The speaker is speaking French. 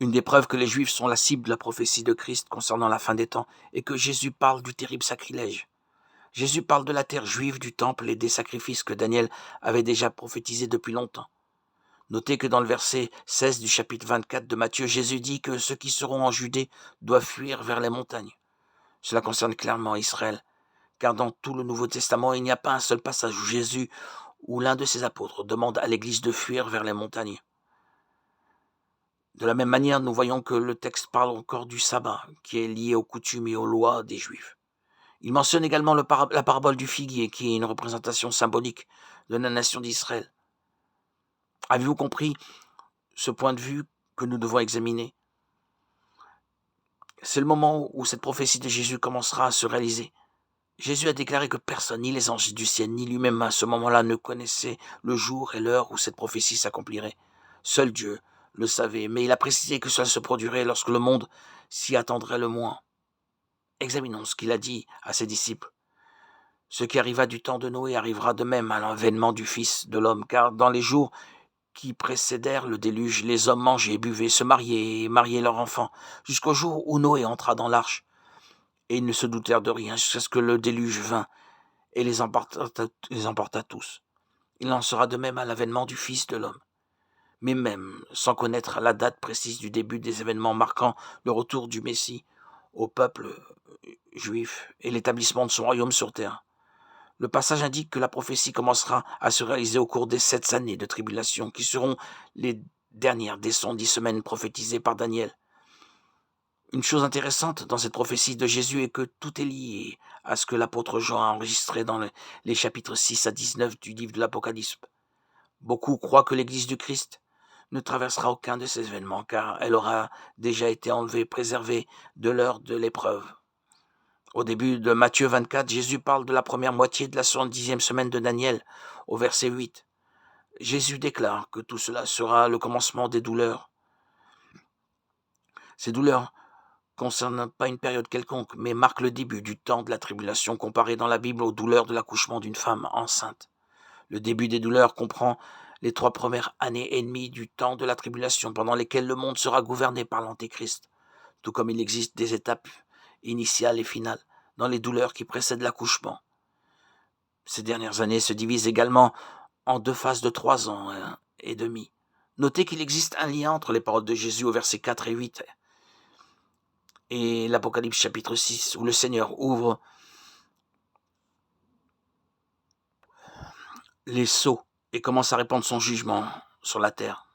Une des preuves que les Juifs sont la cible de la prophétie de Christ concernant la fin des temps est que Jésus parle du terrible sacrilège. Jésus parle de la terre juive, du temple et des sacrifices que Daniel avait déjà prophétisés depuis longtemps. Notez que dans le verset 16 du chapitre 24 de Matthieu, Jésus dit que ceux qui seront en Judée doivent fuir vers les montagnes. Cela concerne clairement Israël, car dans tout le Nouveau Testament, il n'y a pas un seul passage où Jésus ou l'un de ses apôtres demande à l'Église de fuir vers les montagnes. De la même manière, nous voyons que le texte parle encore du sabbat, qui est lié aux coutumes et aux lois des Juifs. Il mentionne également la parabole du figuier, qui est une représentation symbolique de la nation d'Israël. Avez-vous compris ce point de vue que nous devons examiner? C'est le moment où cette prophétie de Jésus commencera à se réaliser. Jésus a déclaré que personne, ni les anges du ciel, ni lui-même à ce moment-là, ne connaissait le jour et l'heure où cette prophétie s'accomplirait. Seul Dieu le savait, mais il a précisé que cela se produirait lorsque le monde s'y attendrait le moins. Examinons ce qu'il a dit à ses disciples. Ce qui arriva du temps de Noé arrivera de même à l'avènement du Fils de l'homme, car dans les jours qui précédèrent le déluge, les hommes mangeaient, buvaient, se mariaient et mariaient leurs enfants, jusqu'au jour où Noé entra dans l'arche. Et ils ne se doutèrent de rien jusqu'à ce que le déluge vint et les emporta tous. Il en sera de même à l'avènement du Fils de l'homme. Mais même sans connaître la date précise du début des événements marquant le retour du Messie au peuple juif et l'établissement de son royaume sur terre, le passage indique que la prophétie commencera à se réaliser au cours des 7 années de tribulation qui seront les dernières des 110 semaines prophétisées par Daniel. Une chose intéressante dans cette prophétie de Jésus est que tout est lié à ce que l'apôtre Jean a enregistré dans les chapitres 6 à 19 du livre de l'Apocalypse. Beaucoup croient que l'Église du Christ ne traversera aucun de ces événements car elle aura déjà été enlevée, préservée de l'heure de l'épreuve. Au début de Matthieu 24, Jésus parle de la première moitié de la 70e semaine de Daniel, au verset 8. Jésus déclare que tout cela sera le commencement des douleurs. Ces douleurs ne concernent pas une période quelconque, mais marquent le début du temps de la tribulation comparé dans la Bible aux douleurs de l'accouchement d'une femme enceinte. Le début des douleurs comprend les 3 premières années et demie du temps de la tribulation, pendant lesquelles le monde sera gouverné par l'Antéchrist, tout comme il existe des étapes initiales et finales dans les douleurs qui précèdent l'accouchement. Ces dernières années se divisent également en 2 phases de 3 ans et demi. Notez qu'il existe un lien entre les paroles de Jésus au verset 4 et 8 et l'Apocalypse chapitre 6, où le Seigneur ouvre les sceaux et commence à répandre son jugement sur la terre.